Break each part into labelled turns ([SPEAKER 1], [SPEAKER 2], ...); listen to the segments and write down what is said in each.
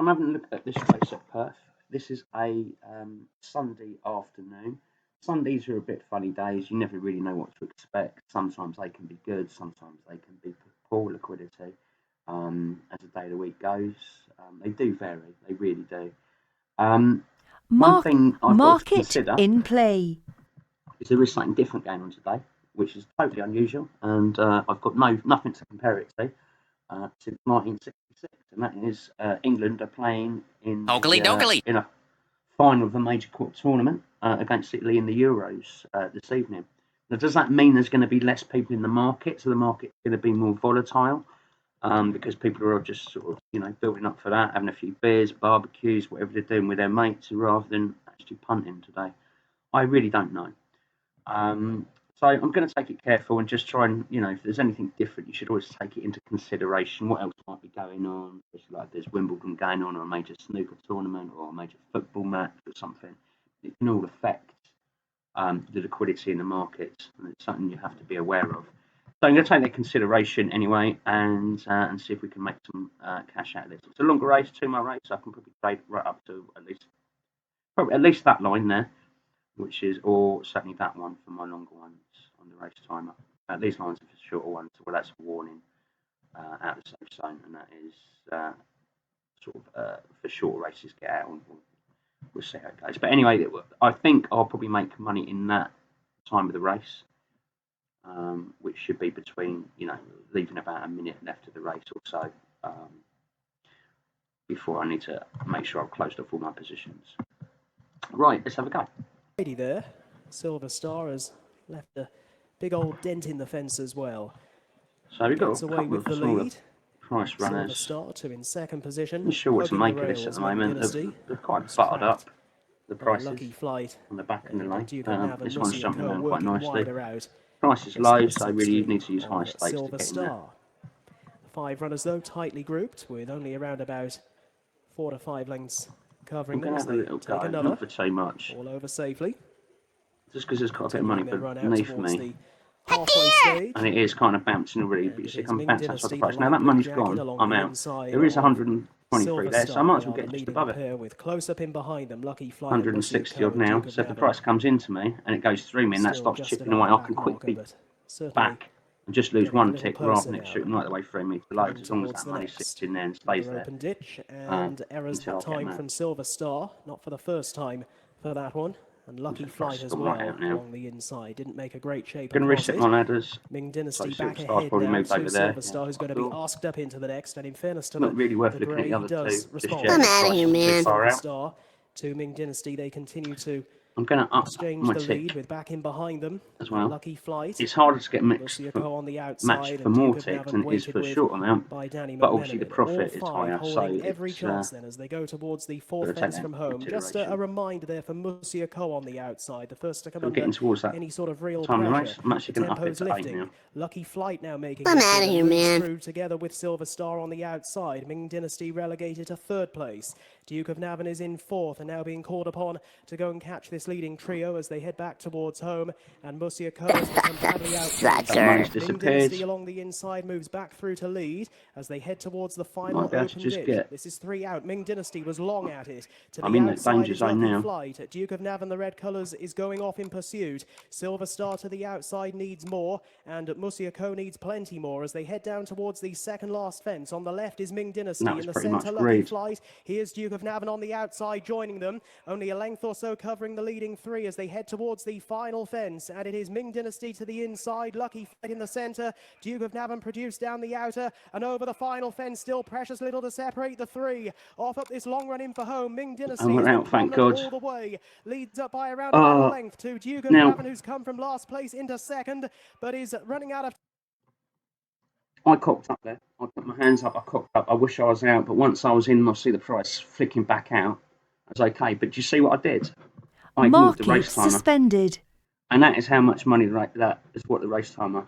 [SPEAKER 1] I'm having a look at this race at Perth. This is a Sunday afternoon. Sundays are a bit funny days. You never really know what to expect. Sometimes they can be good. Sometimes they can be poor liquidity. As the day of the week goes, they do vary. They really do. One thing I've got to consider
[SPEAKER 2] in play
[SPEAKER 1] is there is something different going on today, which is totally unusual, and I've got nothing to compare it to since 1966, and that is England are playing in a final of a major tournament against Italy in the Euros this evening. Now, does that mean there's going to be less people in the market, so the market's going to be more volatile? Because people are just sort of, building up for that, having a few beers, barbecues, whatever they're doing with their mates, rather than actually punting today. I really don't know. So I'm going to take it careful and just try and, if there's anything different, you should always take it into consideration. What else might be going on? Especially like there's Wimbledon going on, or a major snooker tournament, or a major football match, or something. It can all affect the liquidity in the markets, and it's something you have to be aware of. So I'm going to take that into consideration anyway, and see if we can make some cash out of this. It's a longer race, 2-mile race, so I can probably trade right up to at least that line there, which is, or certainly that one for my longer ones on the race timer. These lines are for shorter ones, well, that's a warning out of the safe zone, and that is for shorter races, get out, and we'll see how it goes. But anyway, I think I'll probably make money in that time of the race. Which should be between, leaving about a minute left of the race or so, before I need to make sure I've closed off all my positions. Right, let's have a go.
[SPEAKER 3] There, Silver Star has left a big old dent in the fence as well.
[SPEAKER 1] So we've got a couple of smaller price runners.
[SPEAKER 3] Silver Star in second position.
[SPEAKER 1] I'm not sure what to make of this at the moment. They're quite buttered up, the prices on the back and the line. This one's jumping around quite nicely. Price is low, so really you need to use high stakes to get in there.
[SPEAKER 3] 5 runners though, tightly grouped, with only around about 4 to 5 lengths covering
[SPEAKER 1] them. I'm going to have a little go, not for too much.
[SPEAKER 3] All over safely.
[SPEAKER 1] Just because there's quite a bit of money beneath me. And it is kind of bouncing already, but you see I'm bouncing outside the price. Now that money's gone, I'm out. There is 123 there, so I might as well get just above it.
[SPEAKER 3] With close up in behind them, Lucky Flight
[SPEAKER 1] 160 odd now, so if the price comes into me and it goes through me and that stops chipping away, I can quickly back and just lose one tick rather than it shooting right the way through me to loads, as long as that money sits in there and stays there.
[SPEAKER 3] And errors that time from Silver Star, not for the first time for that one. And Lucky Flight as well along the inside. Didn't make a great shape.
[SPEAKER 1] Going to reset my ladders.
[SPEAKER 3] Ming Dynasty back ahead now to Silver Star, who's going to be asked up into the next. And in fairness to
[SPEAKER 1] not really worth looking at the other two.
[SPEAKER 4] I'm out of here, man.
[SPEAKER 3] Star to Ming Dynasty, they continue to
[SPEAKER 1] I'm going to up
[SPEAKER 3] exchange
[SPEAKER 1] my
[SPEAKER 3] the lead with back in behind them
[SPEAKER 1] as well.
[SPEAKER 3] Lucky Flight.
[SPEAKER 1] It's harder to get matched for more ticks than it is for a short amount, but obviously the profit is higher, so
[SPEAKER 3] every chance then as they go towards the 4th fence from home. Just a reminder there for Monsieur Co on the outside, the first to come under any sort of real pressure.
[SPEAKER 1] I'm actually going to up it to 8 now.
[SPEAKER 3] Lucky Flight now making
[SPEAKER 4] I'm out of here, man.
[SPEAKER 3] Together with Silver Star on the outside. Ming Dynasty relegated to 3rd place. Duke of Navan is in 4th and now being called upon to go and catch this leading trio as they head back towards home. And Monsieur Co has become badly out. Ming Dynasty along the inside moves back through to lead as they head towards the final open ditch. This is 3 out. Ming Dynasty was long at it. To
[SPEAKER 1] I'm in the danger zone now.
[SPEAKER 3] Flight. Duke of Navan, the red colours, is going off in pursuit. Silver Star to the outside needs more, and Monsieur Co needs plenty more as they head down towards the 2nd last fence. On the left is Ming Dynasty, in the centre Lucky Flight. Here's Duke of Navan on the outside joining them. Only a length or so covering the leading 3 as they head towards the final fence, and it is Ming Dynasty to the inside, Lucky Flight in the centre, Duke of Navan produced down the outer, and over the final fence, still precious little to separate the 3. Off up this long run in for home, Ming Dynasty
[SPEAKER 1] and we're out, thank God.
[SPEAKER 3] All the way, leads up by around a length to Duke of Navan, who's come from last place into 2nd, but is running out of...
[SPEAKER 1] I cocked up there. I put my hands up, I cocked up. I wish I was out, but once I was in, I see the price flicking back out. I was okay, but do you see what I did? I ignored the race timer.
[SPEAKER 2] Suspended.
[SPEAKER 1] And that is how much money that is what the race timer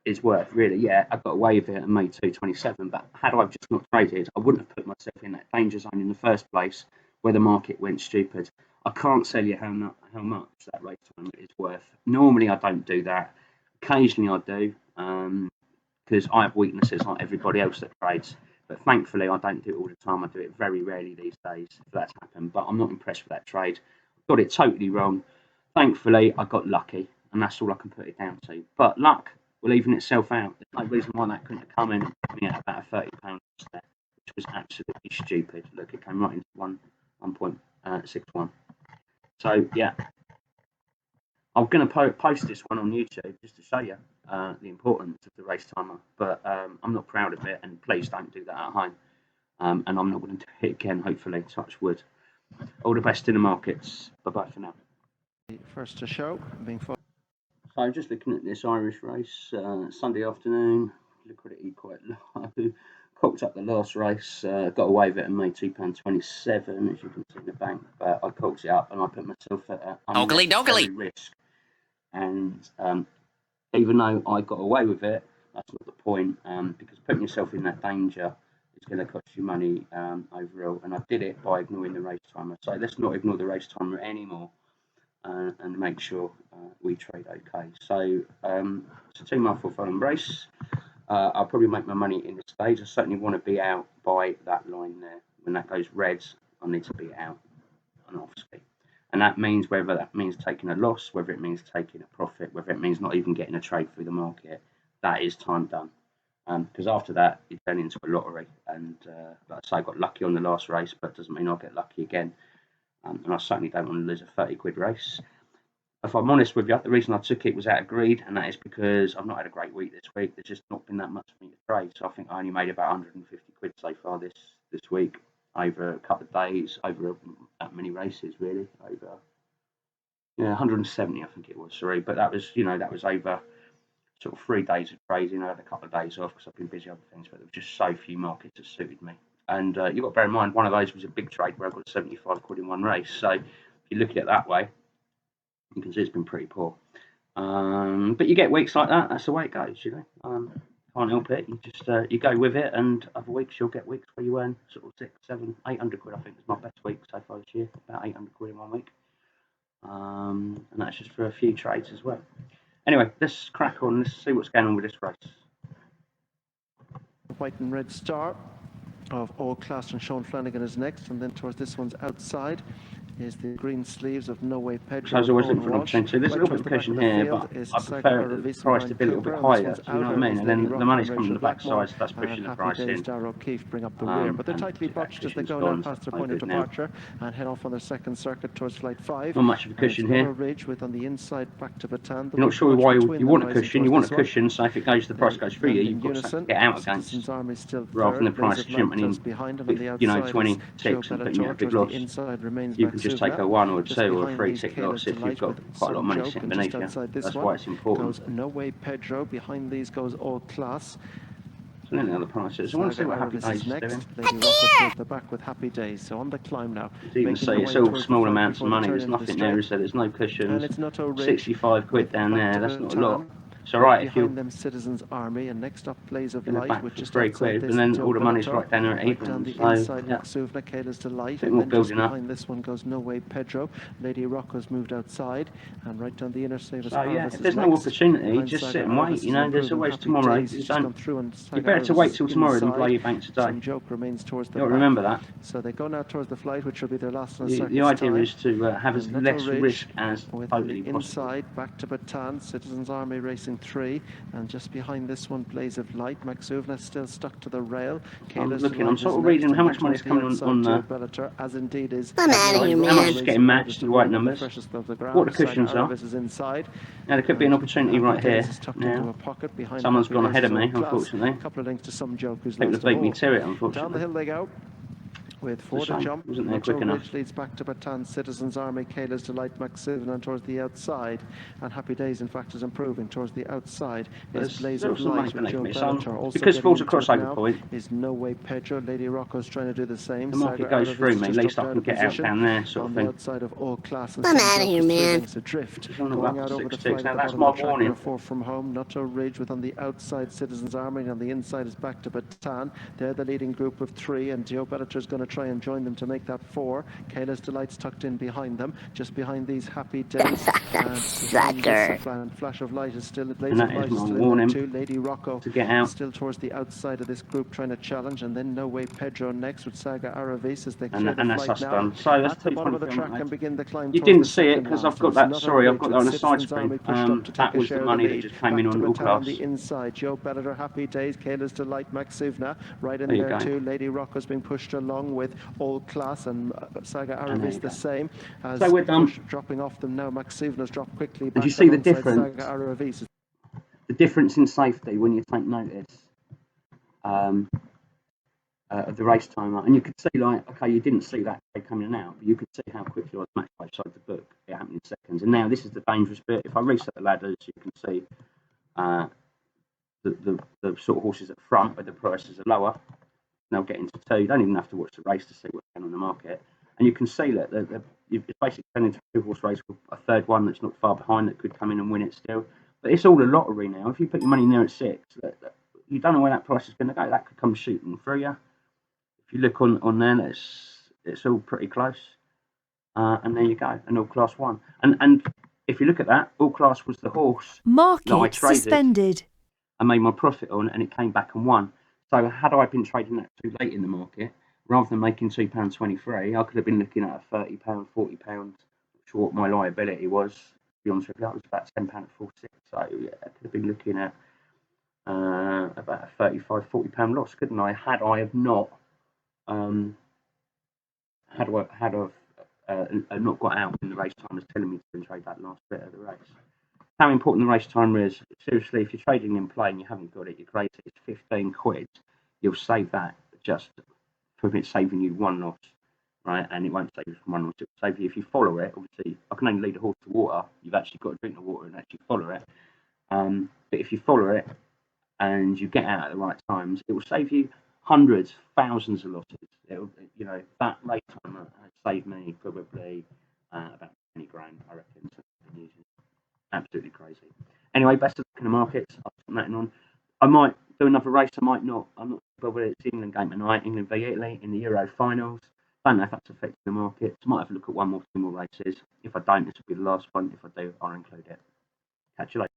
[SPEAKER 1] is worth, really. Yeah, I got away with it and made 227, but had I just not traded, I wouldn't have put myself in that danger zone in the first place where the market went stupid. I can't tell you how much that race timer is worth. Normally, I don't do that. Occasionally, I do, because I have weaknesses like everybody else that trades. But thankfully, I don't do it all the time. I do it very rarely these days if that's happened. But I'm not impressed with that trade. Got it totally wrong. Thankfully, I got lucky, and that's all I can put it down to. But luck will even itself out. There's no reason why that couldn't have come in and put me at about a £30 there, which was absolutely stupid. Look, it came right into 1.61. So, yeah. I'm going to post this one on YouTube just to show you the importance of the race timer. But I'm not proud of it, and please don't do that at home. And I'm not going to do it again, hopefully, touch wood. All the best in the markets. Bye-bye for now.
[SPEAKER 2] First to show, being followed.
[SPEAKER 1] So just looking at this Irish race, Sunday afternoon, liquidity quite low. Cocked up the last race, got away with it and made £2.27, as you can see in the bank. But I cocked it up and I put myself at unnecessary risk. And even though I got away with it, that's not the point, because putting yourself in that danger is going to cost you money overall. And I did it by ignoring the race timer. So let's not ignore the race timer anymore and make sure we trade okay. So it's a 2 month or following race. I'll probably make my money in the stage. I certainly want to be out by that line there. When that goes red, I need to be out and off ski. And that means whether that means taking a loss, whether it means taking a profit, whether it means not even getting a trade through the market, that is time done. Because after that, you turn into a lottery. And like I say, I got lucky on the last race, but it doesn't mean I'll get lucky again. And I certainly don't want to lose a 30 quid race. If I'm honest with you, the reason I took it was out of greed, and that is because I've not had a great week this week. There's just not been that much for me to trade. So I think I only made about 150 quid so far this week, over a couple of days, over that many races really, over 170 I think it was, sorry, but that was over sort of 3 days of trading. I had a couple of days off because I've been busy other things, but there were just so few markets that suited me. And you've got to bear in mind, one of those was a big trade where I got 75 quid in one race. So if you look at it that way, you can see it's been pretty poor. But you get weeks like that. That's the way it goes, Can't help it. You just you go with it, and other weeks you'll get weeks where you earn sort of 600, 700, 800 quid. I think was my best week so far this year, about 800 quid in 1 week. And that's just for a few trades as well. Anyway, let's crack on. Let's see what's going on with this race.
[SPEAKER 2] White and red star of All Class and Sean Flanagan is next, and then towards this one's outside is the green sleeves of No Way Pedro.
[SPEAKER 1] So I was always looking for an opportunity. There's a little bit of cushion here, but I prefer the price to be a little bit higher. Do you know what I mean? And then the money's coming to the backside, so that's pushing the price in.
[SPEAKER 2] O'Keefe bring up the rear, but they're tightly bunched as they go now past their point of departure and head off on their second circuit towards flight 5.
[SPEAKER 1] Not much of a cushion here.
[SPEAKER 2] Ridge with on the inside back to Bataan.
[SPEAKER 1] You're not sure why you want a cushion. You want a cushion, so if it goes, the price goes through you. You've got something to get out against, rather than the price jumping in, 20 ticks and putting you at a big loss. You can just take a 1 or 2 or a 3 tick loss if you've got quite a lot of money sitting beneath you. That's why it's important.
[SPEAKER 2] Goes No Way Pedro. Behind these goes All Class.
[SPEAKER 1] So then the other prices. I want to see what Happy Days is doing.
[SPEAKER 2] Lady Rocker the back with Happy Days. So on the climb now.
[SPEAKER 1] As you can see, it's all small amounts of money. There's nothing there, so there's no cushions. 65 quid down there. That's not a lot. It's all right if you
[SPEAKER 2] them Citizens Army, and next up Blaze of Light, which is
[SPEAKER 1] 3 quid, and then all the money's right down there at even. So yeah,
[SPEAKER 2] Kayla's Delight,
[SPEAKER 1] and then just
[SPEAKER 2] behind this one goes No Way Pedro. Lady Rocco's moved outside, and right down the inner Savers.
[SPEAKER 1] So yeah, if there's no opportunity, just sit and wait. There's always tomorrow. You better to wait till tomorrow than blow your bank today.
[SPEAKER 2] Joke remains towards the
[SPEAKER 1] You'll remember that.
[SPEAKER 2] So they go now towards the flight, which will be their last on
[SPEAKER 1] the idea is to have as less risk as totally possible.
[SPEAKER 2] Inside, back to Bataan, Citizens Army racing 3. And just behind this one, Blaze of Light. Maxuvna still stuck to the rail.
[SPEAKER 1] I'm sort of reading how much money is coming on
[SPEAKER 2] Bellator, as indeed is.
[SPEAKER 4] I'm out of here, man.
[SPEAKER 1] How much is getting matched to the white numbers. What the cushions are. Now there could be an opportunity right here. Now someone's gone ahead of me, unfortunately.
[SPEAKER 2] A couple of links to some jokers.
[SPEAKER 1] People have beat me to it, unfortunately.
[SPEAKER 2] Down the hill they go. With 4 to jump,
[SPEAKER 1] wasn't there quick enough?
[SPEAKER 2] Ridge leads back to Bataan, Citizens Army, Kayla's Delight, Maxivna towards the outside, and Happy Days in fact is improving towards the outside. Is Blaze of Light with Joe Bellator. Also
[SPEAKER 1] because falls a crossover point.
[SPEAKER 2] Is No Way Pedro. Lady Rocco's trying to do the same.
[SPEAKER 1] The market goes through me, at least I can get out down there, sort of thing.
[SPEAKER 2] On the outside of All Class.
[SPEAKER 4] I'm out of here, man.
[SPEAKER 2] It's a drift.
[SPEAKER 1] Going out over the flight. Now that's my warning.
[SPEAKER 2] 4 from home. Nutto Ridge with on the outside Citizens Army, and on the inside is back to Bataan. They're the leading group of 3, and Joe Bellator's going to to try and join them to make that 4. Kayla's Delight's tucked in behind them, just behind these Happy Days.
[SPEAKER 4] Sucker.
[SPEAKER 2] Flash of Light is still, Blaze
[SPEAKER 1] And
[SPEAKER 2] of
[SPEAKER 1] that
[SPEAKER 2] Light
[SPEAKER 1] is
[SPEAKER 2] is
[SPEAKER 1] my
[SPEAKER 2] still in
[SPEAKER 1] warning
[SPEAKER 2] there too. Lady Rocco
[SPEAKER 1] to get out.
[SPEAKER 2] still towards the outside of this group trying to challenge, and then No Way Pedro next with Saga Aravis as they clear the
[SPEAKER 1] And that's
[SPEAKER 2] flight
[SPEAKER 1] us
[SPEAKER 2] now.
[SPEAKER 1] done. So that's
[SPEAKER 2] At the bottom of the
[SPEAKER 1] 223
[SPEAKER 2] track
[SPEAKER 1] on that.
[SPEAKER 2] and begin the climb
[SPEAKER 1] You
[SPEAKER 2] towards
[SPEAKER 1] didn't
[SPEAKER 2] the
[SPEAKER 1] see it
[SPEAKER 2] second
[SPEAKER 1] because
[SPEAKER 2] last.
[SPEAKER 1] I've got
[SPEAKER 2] It's
[SPEAKER 1] that.
[SPEAKER 2] not
[SPEAKER 1] Sorry,
[SPEAKER 2] a
[SPEAKER 1] I've got
[SPEAKER 2] bridge
[SPEAKER 1] that on
[SPEAKER 2] with
[SPEAKER 1] the side
[SPEAKER 2] Citizens
[SPEAKER 1] screen.
[SPEAKER 2] Army pushed up to
[SPEAKER 1] That
[SPEAKER 2] take a
[SPEAKER 1] was
[SPEAKER 2] share
[SPEAKER 1] the
[SPEAKER 2] of the
[SPEAKER 1] money that
[SPEAKER 2] lead.
[SPEAKER 1] just came
[SPEAKER 2] Back
[SPEAKER 1] in
[SPEAKER 2] to
[SPEAKER 1] on all
[SPEAKER 2] Batar on
[SPEAKER 1] class.
[SPEAKER 2] the inside. Joe Bellator, Happy Days. Kayla's Delight, Maxivna right in
[SPEAKER 1] There you
[SPEAKER 2] there
[SPEAKER 1] go.
[SPEAKER 2] too. Lady Rocco's being pushed along with All Class and Saga Aravis the same. As
[SPEAKER 1] So we're done.
[SPEAKER 2] dropping off them now. Maxivna's dropped quickly
[SPEAKER 1] And
[SPEAKER 2] back
[SPEAKER 1] you see the
[SPEAKER 2] alongside
[SPEAKER 1] difference?
[SPEAKER 2] Saga Aravis.
[SPEAKER 1] The difference in safety when you take notice of the race timer, and you could see, like, okay, you didn't see that coming out, but you could see how quickly I was matched both sides of the book. It happened in seconds. And now this is the dangerous bit. If I reset the ladders, you can see the sort of horses at the front where the prices are lower. They'll get into 2. You don't even have to watch the race to see what's going on in the market. And you can see that it's basically turned into a 2-horse race with a third one that's not far behind that could come in and win it still. But it's all a lottery now. If you put your money in there at 6, you don't know where that price is going to go. That could come shooting through you. If you look on there, it's all pretty close. And there you go, an all class 1. And if you look at that, all class was the horse that I traded
[SPEAKER 5] suspended.
[SPEAKER 1] I made my profit on, and it came back and won. So had I been trading that too late in the market, rather than making £2.23, I could have been looking at a £30, £40 short. My liability was, to be honest with you, that was about £10.46. So yeah, I could have been looking at about a £35, £40 loss, couldn't I? Had I have not not got out in the race time was telling me to trade that last bit of the race. How important the race timer is. Seriously, if you're trading in play and you haven't got it, you're crazy. It's 15 quid. You'll save that just for it saving you 1 loss, right? And it won't save you from 1 loss. It will save you if you follow it. Obviously, I can only lead a horse to water. You've actually got to drink the water and actually follow it. But if you follow it and you get out at the right times, it will save you hundreds, thousands of losses. That race timer has saved me probably about 20 grand, I reckon. So I've been using. Absolutely crazy. Anyway, best of luck in the markets. I'll put that on. I might do another race. I might not. I'm not sure whether it's England game tonight, England v Italy in the Euro finals. Don't know if that's affecting the markets. Might have a look at 1 or 2 more races. If I don't, this will be the last one. If I do, I'll include it. Catch you later.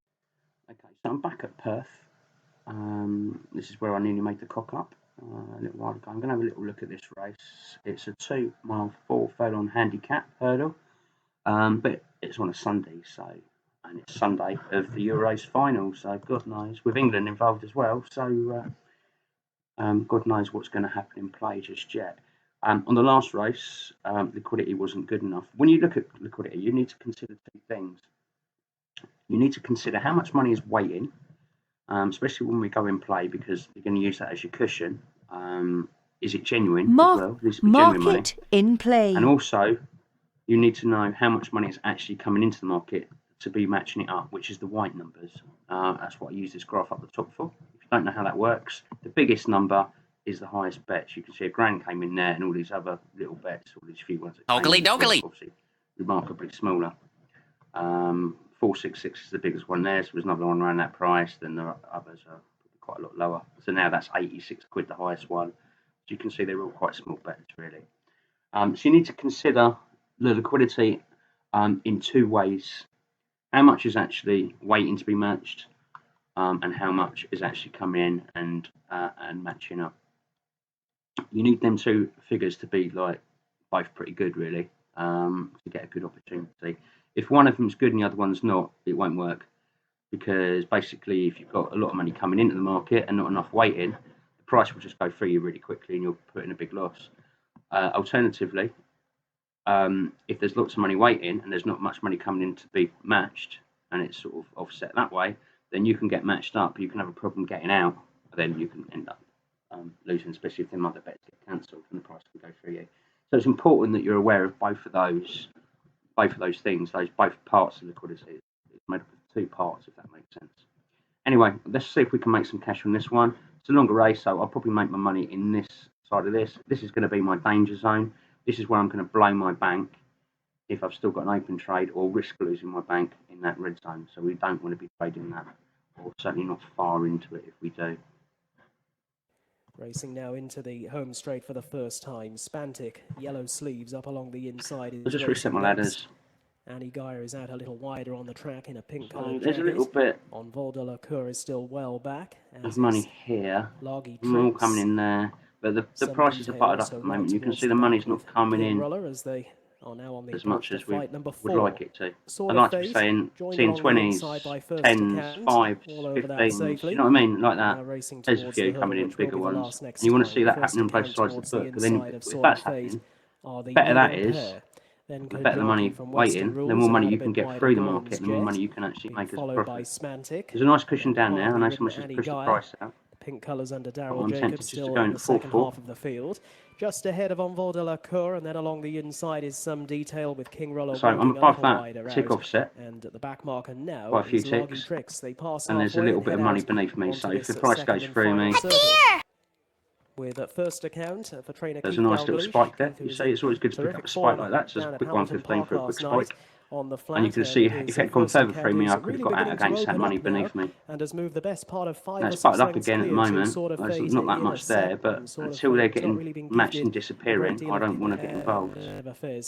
[SPEAKER 1] Okay, so I'm back at Perth. This is where I nearly made the cock up a little while ago. I'm going to have a little look at this race. It's a 2-mile 4 furlong handicap hurdle, but it's on a Sunday, and it's Sunday of the Euros final, so God knows, with England involved as well, so God knows what's going to happen in play just yet. On the last race, liquidity wasn't good enough. When you look at liquidity, you need to consider 2 things. You need to consider how much money is waiting, especially when we go in play, because you're going to use that as your cushion. Is it genuine as well? This is genuine money.
[SPEAKER 5] In play.
[SPEAKER 1] And also, you need to know how much money is actually coming into the market to be matching it up, which is the white numbers. That's what I use this graph up the top for. If you don't know how that works, the biggest number is the highest bets. You can see a grand came in there and all these other little bets, all these few ones that came in, obviously remarkably smaller. 466 is the biggest one there, so there's another one around that price, then the others are quite a lot lower. So now that's 86 quid, the highest one. So you can see they're all quite small bets, really. So you need to consider the liquidity in 2 ways. How much is actually waiting to be matched, and how much is actually coming in and matching up. You need them 2 figures to be like both pretty good, really, to get a good opportunity. If one of them's good and the other one's not, it won't work, because basically if you've got a lot of money coming into the market and not enough waiting, the price will just go through you really quickly and you'll put in a big loss. Alternatively, if there's lots of money waiting and there's not much money coming in to be matched, and it's sort of offset that way, then you can get matched up. You can have a problem getting out, but then you can end up losing, especially if the other bets get cancelled and the price can go through you. So it's important that you're aware of both of those things, both parts of liquidity. It's made up of 2 parts, if that makes sense. Anyway, let's see if we can make some cash from this one. It's a longer race, so I'll probably make my money in this side of this. This is going to be my danger zone. This is where I'm going to blow my bank if I've still got an open trade, or risk losing my bank in that red zone. So we don't want to be trading that, or certainly not far into it if we do.
[SPEAKER 3] Racing now into the home straight for the first time. Spantic, yellow sleeves up along the inside.
[SPEAKER 1] I'll just reset my ladders.
[SPEAKER 3] Annie Geyer is out a little wider on the track in a pink
[SPEAKER 1] So
[SPEAKER 3] coloured
[SPEAKER 1] there's
[SPEAKER 3] jacket.
[SPEAKER 1] a little bit
[SPEAKER 3] On Vol de la Cour is still well back.
[SPEAKER 1] of money here.
[SPEAKER 3] Loggy
[SPEAKER 1] All coming in there. But the prices are buttered up at the moment. You can see the money's not coming in
[SPEAKER 3] as they are now on the
[SPEAKER 1] as much as we would like it to.
[SPEAKER 3] Sort
[SPEAKER 1] I'd like to be seeing 20s, 10s, 5s, 15s, you know what I mean? Like that. There's a few coming in, bigger ones. And you want to see that happening on both sides of the book. But then if that's happening, the better that is, the better the money waiting, the more money you can get through the market, and the more money you can actually make as a profit. There's a nice cushion down there. I know someone's just pushed the price out.
[SPEAKER 3] Pink colours under Darryl
[SPEAKER 1] I'm tempted
[SPEAKER 3] Jacobs
[SPEAKER 1] just to
[SPEAKER 3] still
[SPEAKER 1] go
[SPEAKER 3] in
[SPEAKER 1] in
[SPEAKER 3] the
[SPEAKER 1] the 4-4.
[SPEAKER 3] second half of the field. Just ahead of Envol de la Cour, and then along the inside is some detail with King Roller.
[SPEAKER 1] So I'm above that tick offset
[SPEAKER 3] and at the back marker now
[SPEAKER 1] by a few
[SPEAKER 3] is Loggy
[SPEAKER 1] ticks.
[SPEAKER 3] Tricks. They pass
[SPEAKER 1] And there's a little bit of money beneath me, so if the price goes through me,
[SPEAKER 3] with a first account for trainer
[SPEAKER 1] there's a nice little spike there. You see, it's always good to pick up a spike like that. So it's a quick 115 for a quick spike.
[SPEAKER 3] On the flat,
[SPEAKER 1] And you can see if it had gone further through me, I could have got out against that money beneath me.
[SPEAKER 3] And has moved the best part of 5
[SPEAKER 1] Now it's butted up again at the moment. There's not that much there, but until they're getting matched and disappearing, I don't want to get involved.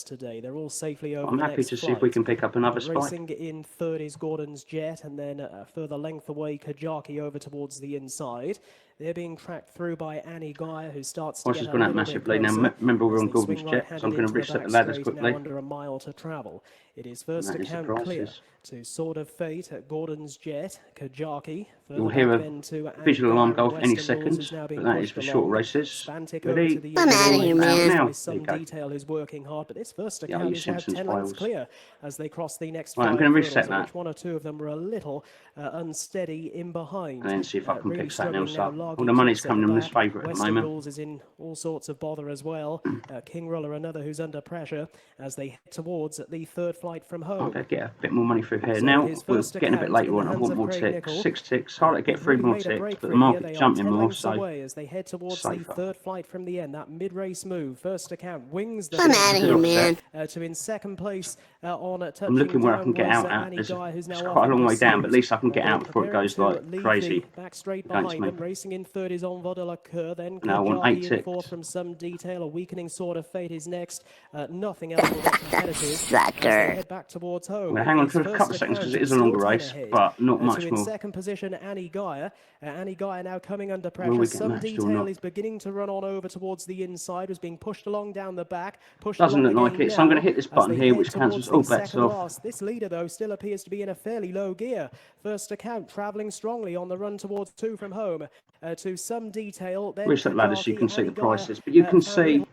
[SPEAKER 3] Today. They're all safely over
[SPEAKER 1] I'm happy to see if we can pick up another spike.
[SPEAKER 3] Racing in third is Gordon's Jet, and then further length away, Kajaki over towards the inside. They're being tracked through by Annie Geyer, who starts to
[SPEAKER 1] Price has gone out massively. Now remember we're on Gordon's Jet, so I'm going to reset the ladders quickly.
[SPEAKER 3] Under a mile to travel. It is first account clear to Sword of Fate at Gordon's Jet, Kajaki.
[SPEAKER 1] You'll hear a visual alarm go off any second, but that is for short races. Ready?
[SPEAKER 4] I'm out of here, man.
[SPEAKER 1] Now,
[SPEAKER 3] some detail who's working hard, but this first account is now 10 lengths clear as they cross the next
[SPEAKER 1] right, I'm going to reset that.
[SPEAKER 3] Which one or two of them were a little unsteady in behind.
[SPEAKER 1] And then see if I can
[SPEAKER 3] really
[SPEAKER 1] pick something else up.
[SPEAKER 3] Loggy
[SPEAKER 1] All the money's
[SPEAKER 3] Tricks
[SPEAKER 1] coming in
[SPEAKER 3] the
[SPEAKER 1] this
[SPEAKER 3] back.
[SPEAKER 1] favourite at the
[SPEAKER 3] Western
[SPEAKER 1] moment.
[SPEAKER 3] Rules is in all sorts of bother as well. King Roller, another who's under pressure as they head towards the third flight from home.
[SPEAKER 1] I'm going to get a bit more money through here. Now, we're getting a bit later on. I want more ticks. 6 ticks. Hard to get through more ticks, but the market's jumping more, so
[SPEAKER 3] as they head towards the third flight from the end. That mid-race move, first account, wings the...
[SPEAKER 4] I'm out of here, man.
[SPEAKER 3] To in second place on
[SPEAKER 1] I'm looking where I can get out at. It's quite a long way down, but at least I can get out before it goes like crazy.
[SPEAKER 3] Back straight behind them. Racing in third is Envol de la Cour, then
[SPEAKER 1] now I want 8 ticks.
[SPEAKER 3] Fourth from some detail. A weakening Sword of Fate is next. Nothing else will be competitive.
[SPEAKER 4] Sucker.
[SPEAKER 3] Head back towards home.
[SPEAKER 1] I'm going to hang on for a couple of seconds because it is a longer race, but not much
[SPEAKER 3] in
[SPEAKER 1] more.
[SPEAKER 3] second position, Annie Geyer. Annie Geyer now coming under pressure. Some detail is beginning to run on over towards the inside. Was being pushed along down the back.
[SPEAKER 1] Doesn't look like it, so I'm going to hit this button here, which cancels all bets off.
[SPEAKER 3] This leader, though, still appears to be in a fairly low gear. First account travelling strongly on the run towards 2 from home. To some detail.
[SPEAKER 1] Reset ladders so you can see the prices, but you can see.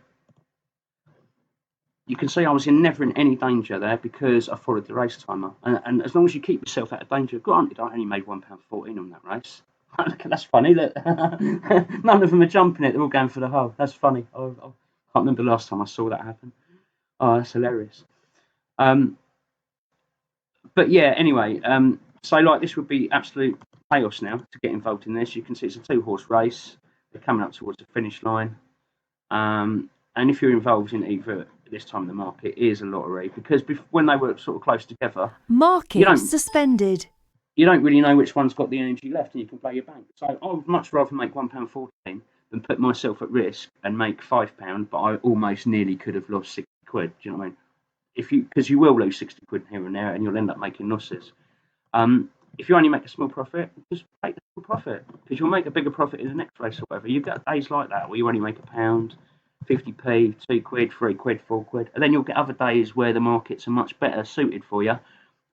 [SPEAKER 1] You can see I was never in any danger there because I followed the race timer. And as long as you keep yourself out of danger, granted, I only made £1.14 on that race. That's funny. Look, none of them are jumping it. They're all going for the hole. That's funny. I can't remember the last time I saw that happen. Oh, that's hilarious. But yeah, anyway, so like this would be absolute chaos now to get involved in this. You can see it's a 2-horse race. They're coming up towards the finish line. And if you're involved in either this time in the market, it is a lottery because when they were sort of close together,
[SPEAKER 5] market suspended.
[SPEAKER 1] You don't really know which one's got the energy left, and you can play your bank. So I would much rather make £1.14 than put myself at risk and make £5, but I almost nearly could have lost 60 quid. Do you know what I mean? Because you will lose 60 quid here and there, and you'll end up making losses. If you only make a small profit, just take the small profit because you'll make a bigger profit in the next race or whatever. You've got days like that where you only make £1, 50p, 2 quid, 3 quid, 4 quid, and then you'll get other days where the markets are much better suited for you,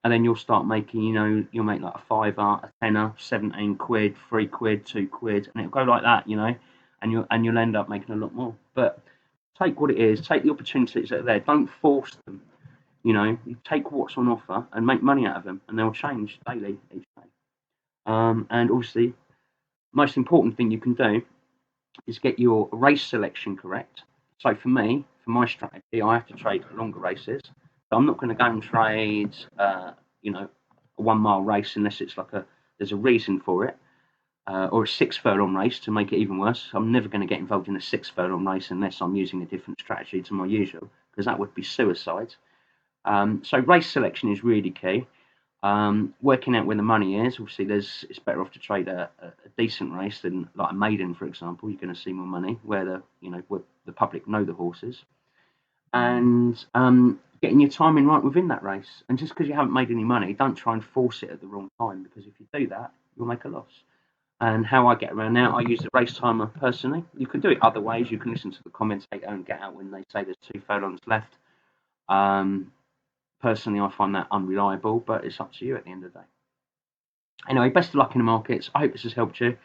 [SPEAKER 1] and then you'll start making, you'll make like a £5, a tenner, 17 quid, 3 quid, 2 quid, and it'll go like that, and you'll end up making a lot more. But take what it is, take the opportunities that are there, don't force them. You take what's on offer and make money out of them, and they'll change daily each day. And obviously, most important thing you can do is get your race selection correct. So for me, for my strategy, I have to trade longer races. So I'm not going to go and trade, a 1 mile race unless it's there's a reason for it, or a 6 furlong race to make it even worse. I'm never going to get involved in a 6 furlong race unless I'm using a different strategy to my usual, because that would be suicide. So race selection is really key. Working out where the money is, obviously, it's better off to trade a decent race than like a maiden, for example. You're going to see more money where the public know the horses, and getting your timing right within that race. And just because you haven't made any money, don't try and force it at the wrong time, because if you do that, you'll make a loss. And how I get around now, I use the race timer personally. You can do it other ways. You can listen to the commentator and get out when they say there's 2 furlongs left. Personally, I find that unreliable, but it's up to you at the end of the day. Anyway, best of luck in the markets. I hope this has helped you.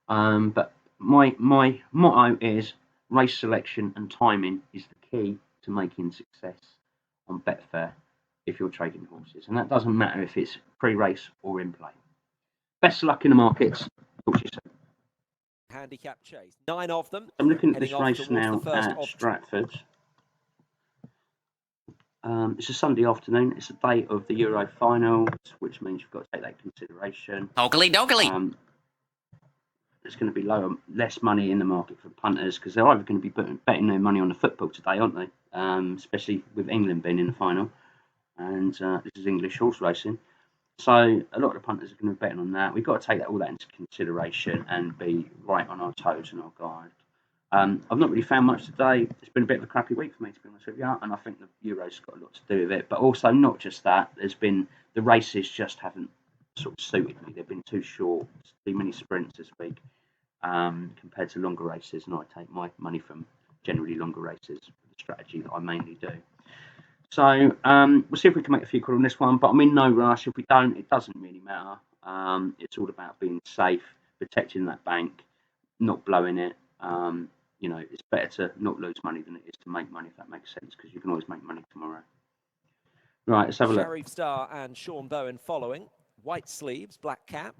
[SPEAKER 1] But my motto is race selection and timing is the key to making success on Betfair if you're trading horses. And that doesn't matter if it's pre-race or in play. Best of luck in the markets. Talk to you soon.
[SPEAKER 6] Handicap chase. 9 of them.
[SPEAKER 1] I'm looking at this race now at Stratford. It's a Sunday afternoon. It's the day of the Euro finals, which means you've got to take that into consideration.
[SPEAKER 7] Doggly.
[SPEAKER 1] There's going to be less money in the market for punters, because they're either going to be betting their money on the football today, aren't they? Especially with England being in the final. And this is English horse racing. So a lot of the punters are going to be betting on that. We've got to take all that into consideration and be right on our toes and our guard. I've not really found much today. It's been a bit of a crappy week for me, to be honest with you, and I think the Euro's got a lot to do with it. But also, not just that, the races just haven't sort of suited me. They've been too short, too many sprints this week compared to longer races, and I take my money from generally longer races, the strategy that I mainly do. So we'll see if we can make a few calls on this one, but I'm in no rush. If we don't, it doesn't really matter. It's all about being safe, protecting that bank, not blowing it. It's better to not lose money than it is to make money, if that makes sense, because you can always make money tomorrow. Right, let's have a look.
[SPEAKER 6] Sheriff Star and Sean Bowen following. White sleeves, black cap.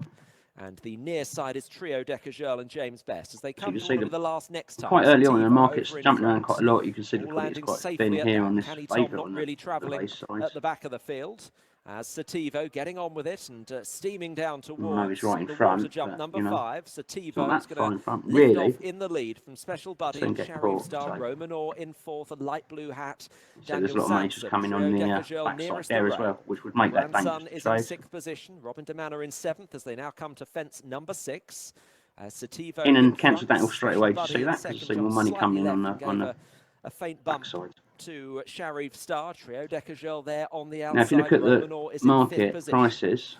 [SPEAKER 6] And the near side is Trio Decazerle and James Best as they come to the last next time.
[SPEAKER 1] Quite early on in the market's jumping around quite a lot. You can see the quality is quite thin here on this favourite
[SPEAKER 6] not really travelling at the back of the field. As Sativo getting on with it and steaming down towards
[SPEAKER 1] he's right in
[SPEAKER 6] the
[SPEAKER 1] front,
[SPEAKER 6] water jump number 5. Sativo is going to lift
[SPEAKER 1] really
[SPEAKER 6] off in the lead from Special Buddy and Sheriff Star. Romanor in 4th, a light blue hat.
[SPEAKER 1] So there's a lot of money just coming on the backside there as well, which would make that dangerous
[SPEAKER 6] is in 6th position. Robin de Manor in 7th as they now come to fence number 6. Sativo
[SPEAKER 1] in and cancelled that all straight away. Did you see that? Because see more money coming in on the
[SPEAKER 6] a faint bump
[SPEAKER 1] backside
[SPEAKER 6] to Sharif Star. Trio Decazerle there on the outside.
[SPEAKER 1] Now, if you look at the market prices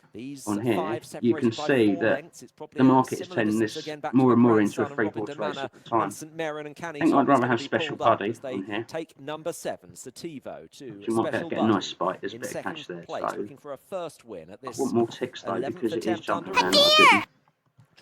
[SPEAKER 1] on here, you can see that the market is turning this more and more into a 3-horse race at the time. I think I'd rather have Special Buddy on here.
[SPEAKER 6] Take number 7, Sativo, to
[SPEAKER 1] you might get a nice spike. There's a bit of cash there. So
[SPEAKER 6] looking for a first win at this.
[SPEAKER 1] I want more ticks though, because it is jumping around.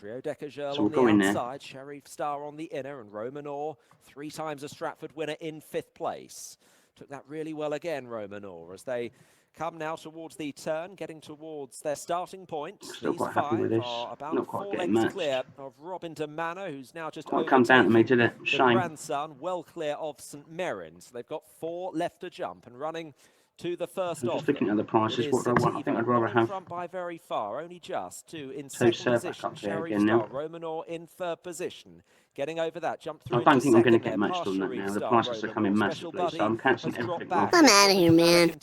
[SPEAKER 6] Trio Decazerle on the outside, Sheriff Star on the inner, and Romanor, 3 times a Stratford winner in 5th place. Took that really well again, Romanor, as they come now towards the turn, getting towards their starting point.
[SPEAKER 1] Still quite happy with this. Not quite getting matched.
[SPEAKER 6] Clear of Robin de Manor, who's now just
[SPEAKER 1] quite come down to me, did it? Shame.
[SPEAKER 6] The grandson, well clear of St Mirren. So they've got 4 left to jump and running to the first.
[SPEAKER 1] Just looking at the prices, what do I want? I think I'd rather have
[SPEAKER 6] front by very far, only just to in
[SPEAKER 1] 2
[SPEAKER 6] position.
[SPEAKER 1] up there again now.
[SPEAKER 6] Romanor in 3rd position. Getting over that, jump through.
[SPEAKER 1] I don't think I'm going to get matched on that now. The prices are coming massively, so I'm cancelling everything off.
[SPEAKER 4] I'm out of here, man.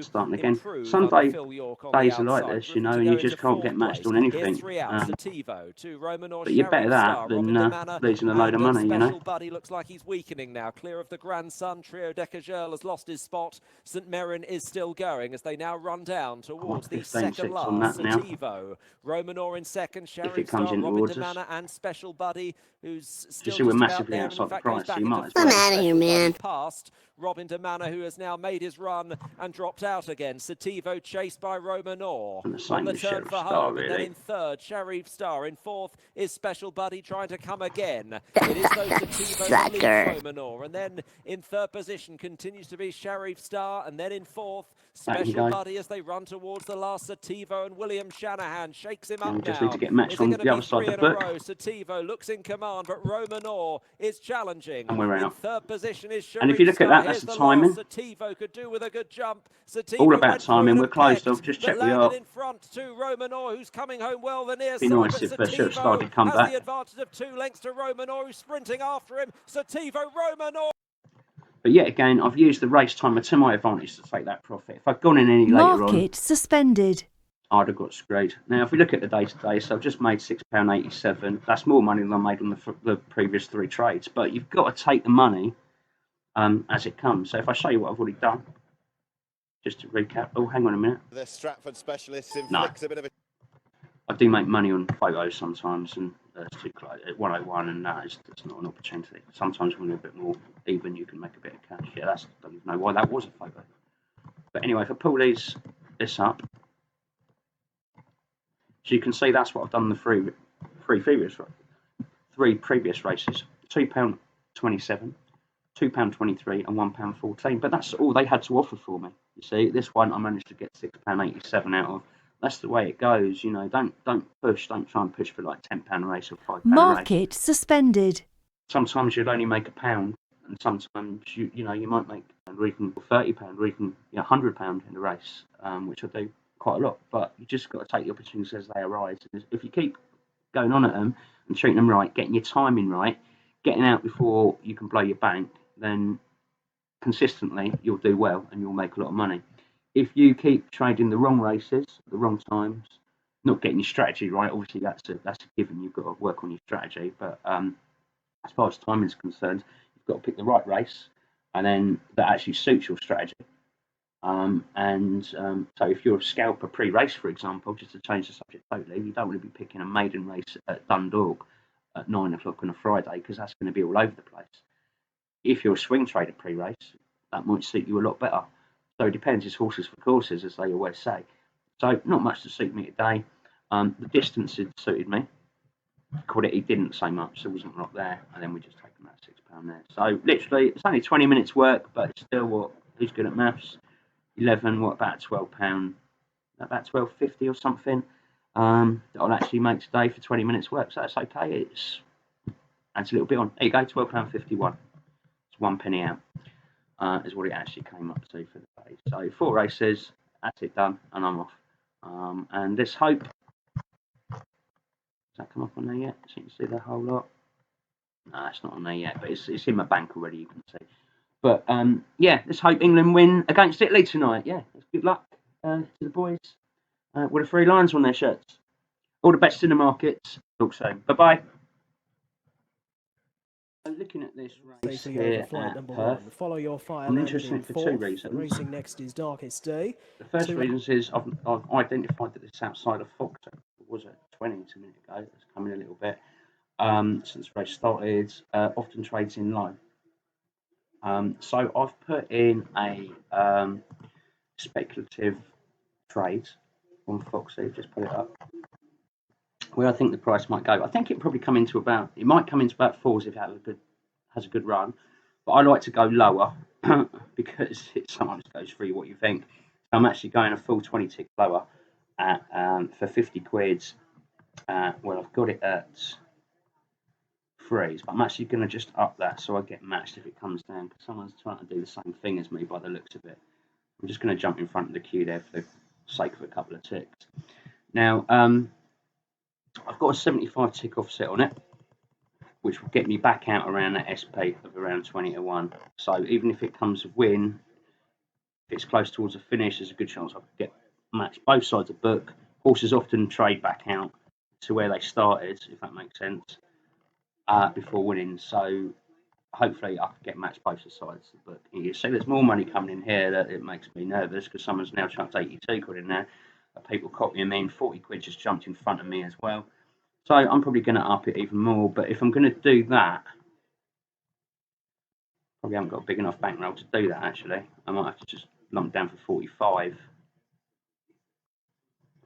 [SPEAKER 1] Starting again. Some days are like this, and you just can't get matched on anything. But you're better that than losing a load of money,
[SPEAKER 6] Special Buddy looks like he's weakening now. Clear of the grandson. Trio Decazerle has lost his spot. St Mirren is still going as they now run down towards the second last. Sativo, Romanor in 2nd. Sheriff Star, Robin de Manor, and Special Buddy, who's still
[SPEAKER 1] see we're massively outside the price, so you might as well.
[SPEAKER 4] I'm out of here, man.
[SPEAKER 6] Past Robin de Manor, who has now made his run and dropped out again. Sativo chased by Romanor.
[SPEAKER 1] On the turn for home,
[SPEAKER 6] really. And then in 3rd, Sharif Star. In 4th is Special Buddy trying to come again. It is though Sativo leads Romanor. And then in 3rd position continues to be Sharif Star. And then in 4th, Special Buddy as they run towards the last. Sativo and William Shanahan shakes him up now.
[SPEAKER 1] Just need to get matched on the other side of the book.
[SPEAKER 6] Sativo looks in command, but Romanor is challenging.
[SPEAKER 1] And we're out.
[SPEAKER 6] In 3rd position is Sharif.
[SPEAKER 1] And if you look at that, that's the timing.
[SPEAKER 6] Sativo could do with a good jump. Sativo
[SPEAKER 1] all about timing. We're closed off. Just check we are.
[SPEAKER 6] In front to Romanor, who's coming home well the near
[SPEAKER 1] side. Be nice if Sativo started to come back.
[SPEAKER 6] The advantage of 2 lengths to Romanor, who's sprinting after him. Sativo, Romanor.
[SPEAKER 1] But yet again, I've used the race timer to my advantage to take that profit. If I'd gone in any later on,
[SPEAKER 5] market suspended.
[SPEAKER 1] I'd have got screwed. Now, if we look at the day-to-day, so I've just made £6.87. That's more money than I made on the previous 3 trades. But you've got to take the money as it comes. So if I show you what I've already done, just to recap. Oh, hang on a minute.
[SPEAKER 7] The Stratford specialist inflicts a bit of a...
[SPEAKER 1] I do make money on photos sometimes, and it's too close at 101, and it's not an opportunity. Sometimes when you're a bit more even, you can make a bit of cash. Yeah, I don't even know why that was a photo. But anyway, if I pull this up, so you can see that's what I've done in the three previous races: £2.27, £2.23, and £1.14. But that's all they had to offer for me. You see, this one I managed to get £6.87 out of. That's the way it goes, you know. Don't push. Don't try and push for like £10 a race or £5 a race.
[SPEAKER 5] Market suspended.
[SPEAKER 1] Sometimes you'll only make £1, and sometimes you might make £30, or even £100 in a race, which I do quite a lot. But you just got to take the opportunities as they arise. And if you keep going on at them and treating them right, getting your timing right, getting out before you can blow your bank, then consistently you'll do well and you'll make a lot of money. If you keep trading the wrong races, the wrong times, not getting your strategy right, obviously that's a given. You've got to work on your strategy. But as far as timing is concerned, you've got to pick the right race, and then that actually suits your strategy. So if you're a scalper pre-race, for example, just to change the subject totally, you don't want to be picking a maiden race at Dundalk at 9 o'clock on a Friday, because that's going to be all over the place. If you're a swing trader pre-race, that might suit you a lot better. So it depends. It's horses for courses, as they always say. So not much to suit me today. The distance had suited me. Quality didn't so much. There wasn't a lot there. And then we just taken that £6 there. So literally, it's only 20 minutes work, but it's still what? Who's good at maths? 11. What about £12? About £12.50 or something. That I'll actually make today for 20 minutes work. So that's okay. Adds a little bit on. There you go. £12.51. It's 1 penny out. Is what it actually came up to for the day. So 4 races, that's it done, and I'm off. And this hope, does that come up on there yet? So you can see the whole lot. No, it's not on there yet, but it's in my bank already, you can see. But yeah, let's hope England win against Italy tonight. Yeah, good luck to the boys with the 3 lions on their shirts. All the best in the markets. Talk soon. Bye-bye. Looking at this race here at Perth,
[SPEAKER 3] Follow your fire.
[SPEAKER 1] I'm interested in it for 2 reasons.
[SPEAKER 3] Racing next is Darkest Day.
[SPEAKER 1] The first reason is I've identified that it's outside of Fox. It was at 20 a minute ago. It's coming a little bit since the race started. Often trades in low. So I've put in a speculative trade on Foxy. Just put it up. Where I think the price might go. I think it probably might come into about 4s if it has a good run. But I like to go lower because it sometimes goes through what you think. So I'm actually going a full 20 tick lower at for 50 quid. Well, I've got it at 3s, but I'm actually going to just up that so I get matched if it comes down, because someone's trying to do the same thing as me by the looks of it. I'm just going to jump in front of the queue there for the sake of a couple of ticks. Now, I've got a 75 tick offset on it, which will get me back out around that SP of around 20 to 1. So even if it comes a win, if it's close towards a finish, there's a good chance I could get matched both sides of the book. Horses often trade back out to where they started, if that makes sense, before winning. So hopefully I could get matched both sides of the book. You see there's more money coming in here that it makes me nervous, because someone's now chucked 82 quid in there. People copying me, 40 quid just jumped in front of me as well. So I'm probably going to up it even more. But if I'm going to do that, probably haven't got a big enough bankroll to do that, actually. I might have to just lump down for 45.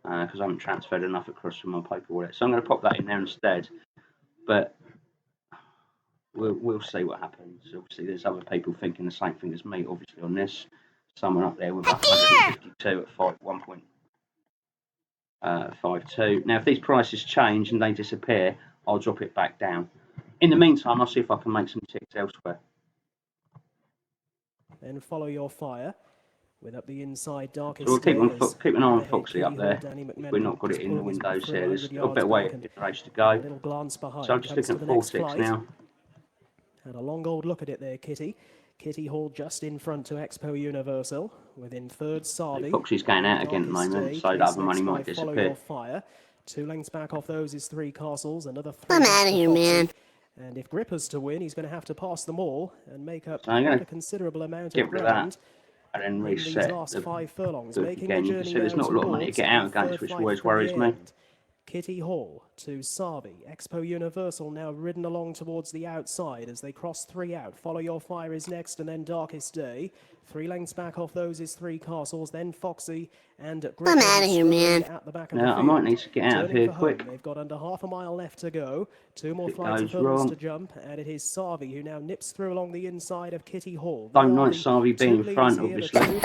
[SPEAKER 1] Because I haven't transferred enough across from my paper wallet. So I'm going to pop that in there instead. But we'll see what happens. Obviously, there's other people thinking the same thing as me, obviously, on this. Someone up there with 152 at 1.52. Now, if these prices change and they disappear, I'll drop it back down. In the meantime, I'll see if I can make some ticks elsewhere.
[SPEAKER 3] Then follow your fire. With up the inside, Darkest
[SPEAKER 1] So we'll keep an eye on
[SPEAKER 3] Ahead,
[SPEAKER 1] Foxley up there. If we've not got it in the windows here, there's a bit of way in the race to go.
[SPEAKER 3] little glance behind.
[SPEAKER 1] So I'm just looking at 4 ticks now.
[SPEAKER 3] Had a long old look at it there, Kitty. Kitty Hall just in front to Expo Universal. within third, Sarvi.
[SPEAKER 1] Foxy's going out again at the moment, so that other money might disappear.
[SPEAKER 3] Fire. 2 lengths back off those is 3 Castles, another 3
[SPEAKER 4] I'm out of here, man.
[SPEAKER 3] And if Gripper's to win, he's going to have to pass them all and make up
[SPEAKER 1] So I'm
[SPEAKER 3] quite a considerable amount of ground.
[SPEAKER 1] And then reset
[SPEAKER 3] these last 5 furlongs, making
[SPEAKER 1] again.
[SPEAKER 3] the
[SPEAKER 1] You
[SPEAKER 3] journey
[SPEAKER 1] can see there's not a lot of money to get out against, which always worries me.
[SPEAKER 3] Kitty Hall to Sarvi. Expo Universal now ridden along towards the outside as they cross 3 out. Follow Your Fire is next, and then Darkest Day. 3 lengths back off those is 3 Castles, then Foxy and Gripper.
[SPEAKER 4] I'm out of here, man.
[SPEAKER 3] At the back of
[SPEAKER 1] Now,
[SPEAKER 3] the
[SPEAKER 1] I might need to get out of here quick.
[SPEAKER 3] They've got under half a mile left to go. 2 more flights of hurdles to jump, and it is Sarvi who now nips through along the inside of Kitty Hall.
[SPEAKER 1] Don't like Sarvi being in front, obviously.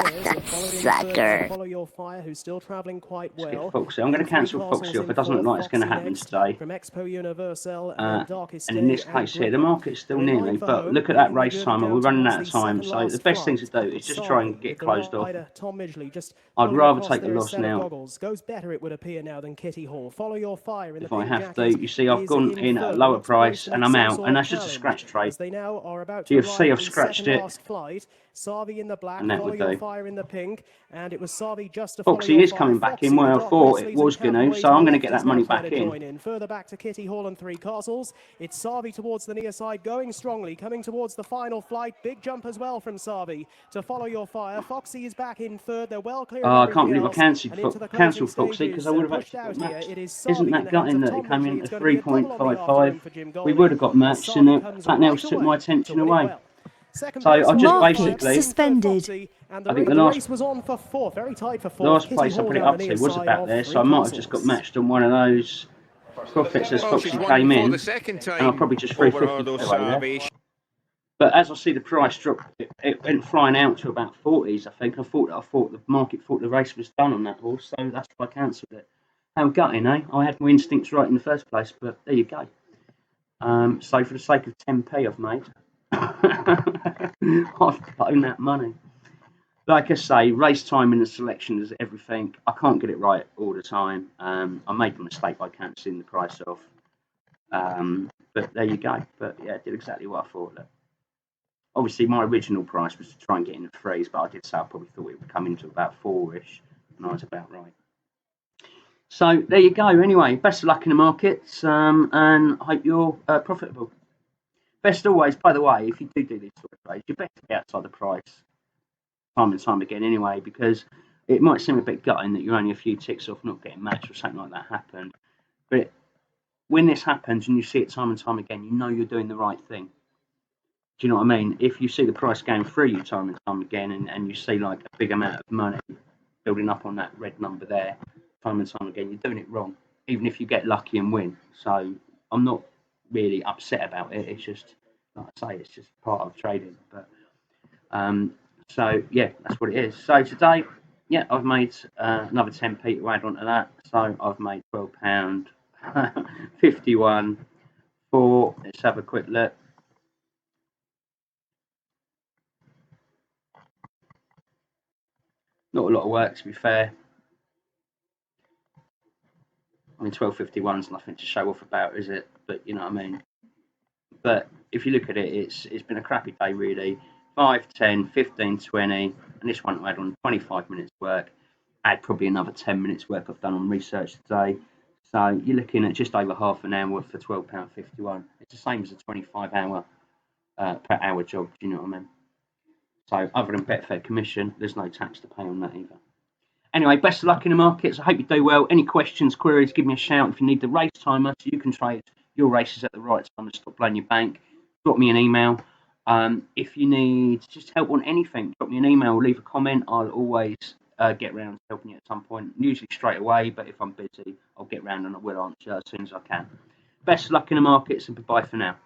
[SPEAKER 4] Slacker.
[SPEAKER 3] Follow Your Fire, who's still travelling quite well.
[SPEAKER 1] Foxy. I'm going to cancel Foxy off. It doesn't look like it's going to happen today.
[SPEAKER 3] From Expo Universal and Darkest
[SPEAKER 1] and in this case here, the market's still nearly, but look at that race timer. We're running out of time, so the best thing to do is just try and get closed off. I'd rather take the loss now.
[SPEAKER 3] Goes better, it would appear, now than Kitty Hall. Follow Your Fire in
[SPEAKER 1] if I have to. You see, I've gone in at a lower price and I'm out, and that's just a scratch trade.
[SPEAKER 3] They now are about
[SPEAKER 1] so you'll see I've scratched it.
[SPEAKER 3] Sarvi in the black,
[SPEAKER 1] and that
[SPEAKER 3] Follow
[SPEAKER 1] would
[SPEAKER 3] Your
[SPEAKER 1] do.
[SPEAKER 3] Fire in the pink, and it was Sarvi just to
[SPEAKER 1] Foxy is coming back in where I thought it was going to, so I'm going to get that money back in.
[SPEAKER 3] Further back to Kitty Hall and 3 Castles. It's Sarvi towards the near side, going strongly, coming towards the final flight. Big jump as well from Sarvi to Follow Your Fire. Foxy is back in third. They're well clear.
[SPEAKER 1] I can't believe I cancelled Foxy because I would have actually got matched. Isn't that gutting that it came in at 3.55? We would have got matched, and that now took my attention away. So I just basically
[SPEAKER 5] suspended.
[SPEAKER 1] I think the last
[SPEAKER 3] was on for 4th, very tight for 4th.
[SPEAKER 1] Last place I put it up to was about there, so I might have just got matched on one of those profits as Foxy came in, and I probably just 350 away there. But as I see the price drop, it went flying out to about 40s. I think I thought the market thought the race was done on that horse, so that's why I cancelled it. How gutting, eh? I had my instincts right in the first place, but there you go. So for the sake of 10p, I've made. I've blown that money. Like I say, race time and the selection is everything. I can't get it right all the time. I made the mistake by cancelling the price off. But there you go. But yeah, it did exactly what I thought. Look. Obviously, my original price was to try and get in the threes, but I did say I probably thought it would come into about 4-ish, and I was about right. So there you go. Anyway, best of luck in the markets, and I hope you're profitable. Best always, by the way, if you do these sort of trades, you're better to be outside the price time and time again anyway, because it might seem a bit gutting that you're only a few ticks off not getting matched or something like that happened. But when this happens and you see it time and time again, you know you're doing the right thing. Do you know what I mean? If you see the price going through you time and time again, and you see like a big amount of money building up on that red number there time and time again, you're doing it wrong, even if you get lucky and win. So I'm not really upset about it. It's just, like I say, it's just part of trading. But so yeah, that's what it is. So today, yeah, I've made another 10p to add on to that. So I've made £12, 51 for. Let's have a quick look. Not a lot of work, to be fair. I mean, 12.51's nothing to show off about, is it? But you know what I mean. But if you look at it, it's been a crappy day, really. 5, 10, 15, 20, and this one I had on 25 minutes work. I had probably another 10 minutes work I've done on research today. So you're looking at just over half an hour for £12.51. It's the same as a 25-hour per hour job. Do you know what I mean? So other than Betfair commission, there's no tax to pay on that either. Anyway, best of luck in the markets. I hope you do well. Any questions, queries, give me a shout. If you need the race timer so you can trade your races at the right time and stop blowing your bank, drop me an email. If you need just help on anything, drop me an email or leave a comment. I'll always get round to helping you at some point, usually straight away, but if I'm busy, I'll get round and I will answer as soon as I can. Best of luck in the markets and bye for now.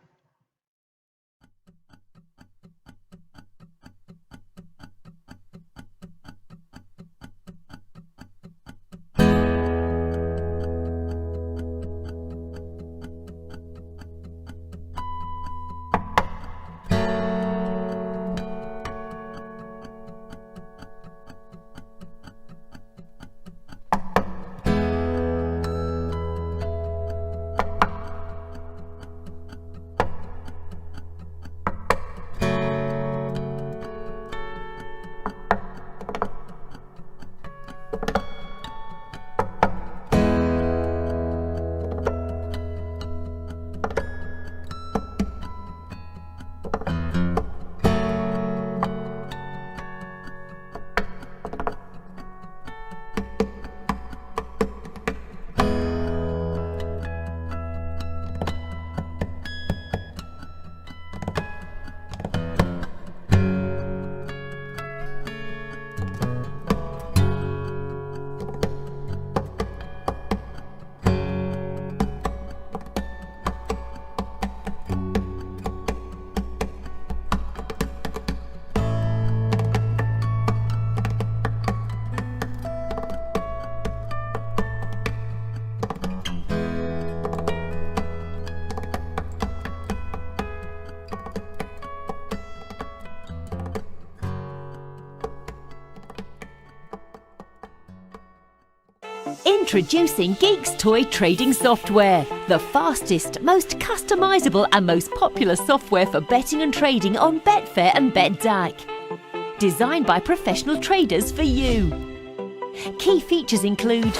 [SPEAKER 8] Introducing Geeks Toy Trading Software, the fastest, most customisable and most popular software for betting and trading on Betfair and BetDAC. Designed by professional traders for you. Key features include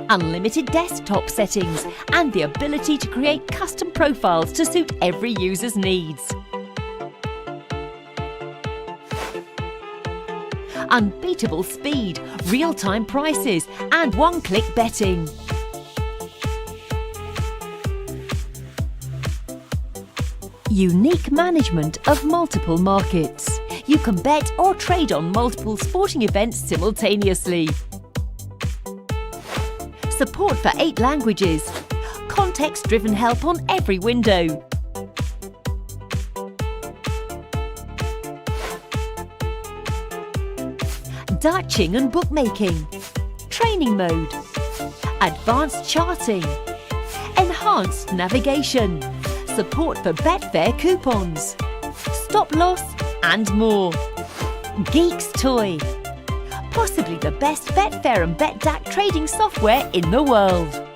[SPEAKER 8] unlimited desktop settings and the ability to create custom profiles to suit every user's needs. Unbeatable speed, real-time prices and one-click betting. Unique management of multiple markets. You can bet or trade on multiple sporting events simultaneously. Support for 8 languages. Context-driven help on every window. Dutching and bookmaking. Training mode. Advanced charting. Enhanced navigation. Support for Betfair coupons. Stop loss and more. Geeks Toy. Possibly the best Betfair and BetDAC trading software in the world.